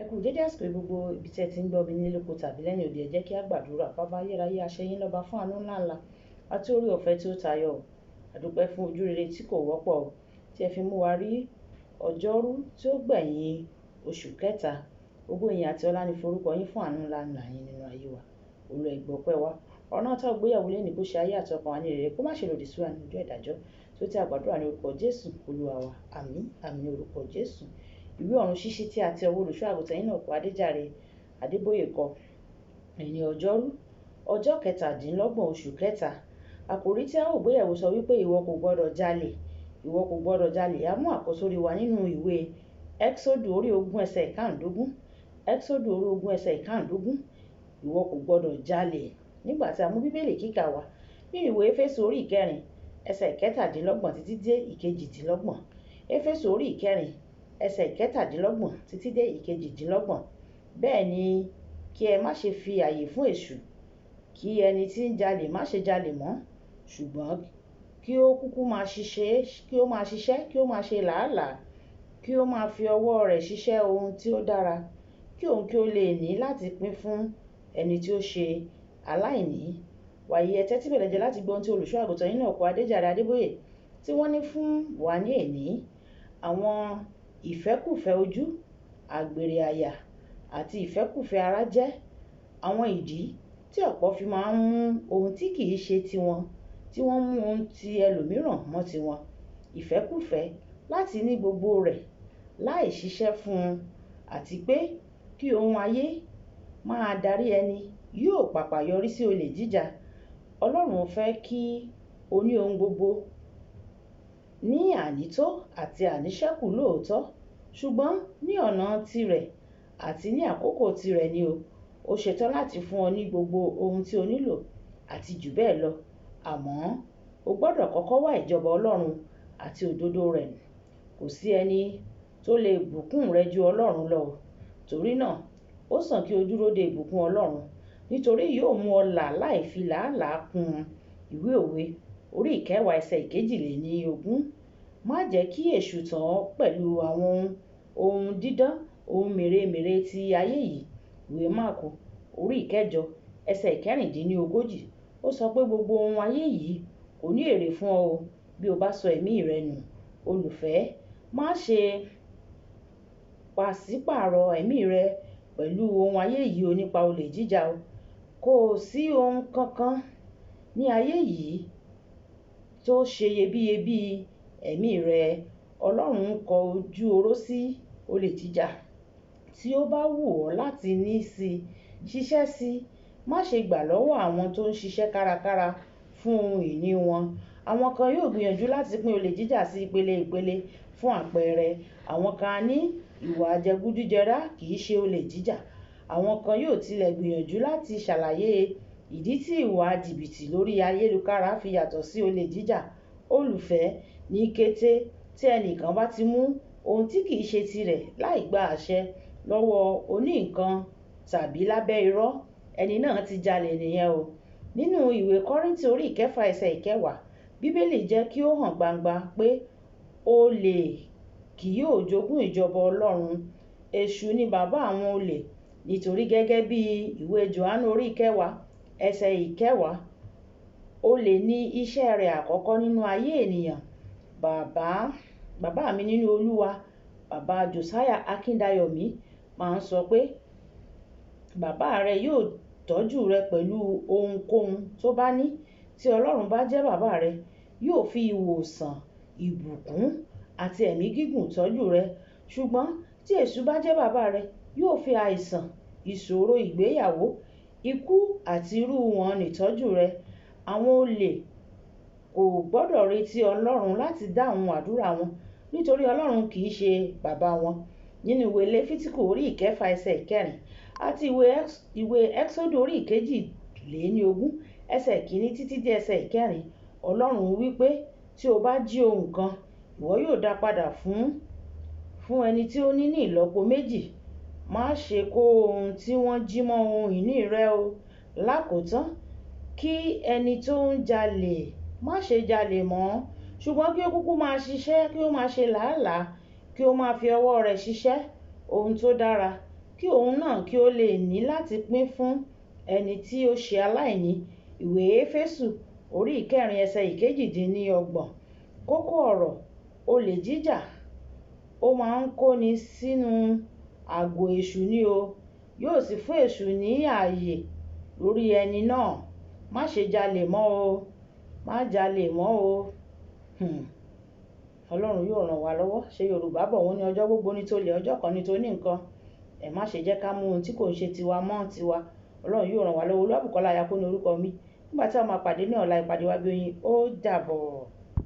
Ẹ kú dédé àsìkò gbogbo ibi tí ẹ ti ń gbọ́ mi nílé lóko tàbí lẹ́yìn odi. Ẹ jẹ́ kí á gbàdúrà. Bàbá ayérayé, a ṣe yín lọ́ba fún àánú ńláńlá àti orí ọ̀fẹ́ tí ó tayọ. A dúpẹ́ fún ojú rere tí kò wọ́pọ̀ tí ẹ fi mú wa rí ọjọ́rú tí ó gbẹ̀yìn oṣù kẹta. Gbogbo ìyìn àti ọlá ni forúkọ yín fún àánú ńláńlá yín nínú ayé wa. Olúwa ẹ gbọ́ ọpẹ́ wa. Ọ̀rọ̀ náà tá ò gbéyàwó lẹ́ni kó ṣe ayé àti ọkàn wa ní rere, kó má ṣe lòdì sí wa ní ọjọ́ ìdájọ́. Tí ó ti àgbàdúrà ní orúkọ Jésù Olúwa wa. Àmín àmín ní orúkọ Jésù. Ìwé ọ̀run ṣíṣí tí a ti ọwọ́ olùṣọ́ àgùntàn yín náà kọ Adeboye kọ ẹni ọjọ́rú ọjọ́ kẹtàdínlọ́gbọ̀n oṣù kẹta. Àkòrí tí a ó gbéyàwó sọ wípé ìwọ kò gbọdọ̀ jalè. Ìwọ kò gbọdọ̀ jalè. A mú àkósórí wa nínú ìwé Ẹ́xódù orí 20 ẹsẹ̀ 15. Ẹ́xódù orí 20 ẹsẹ̀ 15. Ìwọ kò gbọdọ̀ jalè. Nígbà tí a mú bíbélì kíkà wa nínú ìwé Éfésù orí 4 ẹsẹ̀ 17 títí dé 18. Éfésù orí 4 ẹsẹ̀ 17 títí dé 18. Bẹ́ẹ̀ ni kí ẹ má ṣe fi àyè fún èṣù, kí ẹni tí ń jalè má ṣe jalè mọ́, ṣùgbọ́n kí ó kúkú máa ṣiṣẹ́, kí ó máa ṣe làálàá, kí ó máa fi ọwọ́ rẹ̀ ṣiṣẹ́ ohun tí ó dára, kí òun kí ó lè ní láti pín fún ẹni tí ó ṣe aláìní. Wàyí ẹ tẹ́tí bẹ̀lẹ̀ jẹ́ láti gbọ́ ohun tí olùṣọ́ àgùntàn yín náà kọ Adeboye tí wọ́n ní fún wa ní èní. Àwọn ìfẹ́kùfẹ́ ojú, àgbèrè àyà àti ìfẹ́kùfẹ́ ara jẹ́ àwọn ìdí tí ọ̀pọ̀ fi máa ń mú ohun tí kìí ṣe tiwọn, tí wọ́n mú ohun ti ẹlòmíràn mọ́ tiwọn. Ìfẹ́kùfẹ́ láti ní gbogbo rẹ̀ láì ṣiṣẹ́ fún un, àti pé kí ohun ayé máa darí ẹni yóò pàpà yọrí sí olè jíjà. Ọlọ́run fẹ́ kí o ní ohun gbogbo ní ànító àti àníṣẹ́kù lóòótọ́, ṣùgbọ́n ní ọ̀nà tirẹ̀ àti ní àkókò tirẹ̀ ni o. Ó ṣetán láti fún ọ ní gbogbo ohun tí o nílò àti jù bẹ́ẹ̀ lọ. Àmọ́ o gbọ́dọ̀ kọ́kọ́ wá ìjọba Ọlọ́run àti òdodo rẹ̀. Kò sí ẹni tó lè bùkún rẹ ju Ọlọ́run lọ. Torí náà ó sàn kí o dúró de ìbùkún Ọlọ́run, nítorí yóò mú ọ là láì fi làálàá kún. Ìwé Òwe orí 10 ẹsẹ̀ 22. Má jẹ́ kí èṣù tàn ọ́ pẹ̀lú àwọn ohun dídán, ohun mèremère ti ayé yìí. Ìwé Máàkù orí 9 ẹsẹ̀ 16. Ó sọ pé gbogbo ohun ayé yìí kò ní èrè fún ọ bí o bá sọ ẹ̀mí rẹ nù. Olùfẹ́, má ṣe pàṣípààrọ̀ ẹ̀mí rẹ pẹ̀lú ohun ayé yìí nípa olè jíjà. Kò sí ohun kankan ní ayé yìí tó ṣe iyebíye bí ẹ̀mí rẹ. Ọlọ́run kọ ojú oró sí olè jíjà. Tí ó bá wù ọ́ láti ní sí ṣiṣẹ́ sí, má ṣe gbà lọ́wọ́ àwọn tó ń ṣiṣẹ́ kárakára fún ohun ìní wọn. Àwọn kan yóò gbìyànjú láti pín olè jíjà sí ìpele ìpele. Fún àpẹẹrẹ, àwọn kan ní ìwà jẹgúdújẹrá kì í ṣe olè jíjà. Àwọn kan yóò tilẹ̀ gbìyànjú láti ṣàlàyé ìdí tí ìwà jìbìtì lórí ayélujára fi yàtọ̀ sí olè jíjà. Olùfẹ́, ní kété tí ẹnìkan bá ti mú ohun tí kìí ṣe tirẹ̀ láì gba àṣẹ lọ́wọ́ oníǹkan tàbí lábẹ́ irọ́, ẹni náà ti jalè nìyẹn o. Nínú ìwé Kọ́ríńtì orí 6 ẹsẹ̀ 10, Bíbélì jẹ́ kí ó hàn gbangba pé olè kì yóò jogún ìjọba Ọlọ́run. Èṣù ni bàbá àwọn olè, nítorí gẹ́gẹ́ bí ìwé Jòhánù orí 10 ẹsẹ̀ 10, olè ní iṣẹ́ rẹ̀ àkọ́kọ́ nínú ayé ènìyàn. Bàbá mi nínú Olúwa, bàbá Josiah Akíndayọ̀mí, máa ń sọ pé bàbá rẹ yóò tọ́jú rẹ pẹ̀lú ohunkóhun tó bá ní. Tí Ọlọ́run bá jẹ́ bàbá rẹ, yóò fi ìwòsàn, ìbùkún àti ẹ̀mí gígùn tọ́jú rẹ. Ṣùgbọ́n tí èṣù bá jẹ́ bàbá rẹ, yóò fi àìsàn, ìṣòro ìgbéyàwó, ikú àti irú wọn nìtọ́jú rẹ. Àwọn olè kò gbọ́dọ̀ retí Ọlọ́run láti dáhùn àdúrà wọn, nítorí Ọlọ́run kì í ṣe bàbá wọn. Nínú ìwé Léfítíkù orí 9 ẹsẹ̀ 4 àti ìwé Ẹ́xódù orí 22 ẹsẹ̀ 1 títí dé ẹsẹ̀ 4, Ọlọ́run wí pé tí o bá jí ohun kan, ìwọ yóò dá padà fún ẹni tí ó ní ìlọ́po méjì. Má ṣe kó ohun tí wọ́n jí mọ́ ohun ìní rẹ o. Lákòótán, kí ẹni tó ń jalè má ṣe jalè mọ́, ṣùgbọ́n kí ó kúkú máa ṣiṣẹ́, kí ó máa ṣe làálàá, kí ó máa fi ọwọ́ rẹ̀ ṣiṣẹ́ ohun tó dára, kí òun náà kí ó lè ní láti pín fún ẹni tí ó ṣe aláìní. Ìwé Éfésù orí ìkẹrin ẹsẹ̀ ìkejìdínlọ́gbọ̀n. Kókó ọ̀rọ̀: olè jíjà ó máa ń kóni sínú àgò èṣù ni o, yóò sì fún èṣù ní ààyè lórí ẹni náà. Má ṣe jalè mọ́ o, má jalè mọ́ o. Ọlọ́run yóò ràn wá lọ́wọ́. Ṣé Yorùbá bọ̀ wọ́n ní ọjọ́ gbogbo ní tolè, ọjọ́ kan ní toní nǹkan. Ẹ má ṣe jẹ́ ká mú ohun tí kò ń ṣe tiwa mọ́ tiwa. Ọlọ́run yóò ràn wá lọ́wọ́. Olúwabùkọ́lá Ayákúnlé orúkọ mi. Nígbà tí a máa pàdé ní ọ̀la, ìpàdé wa bí oyin. Ó dàbọ̀.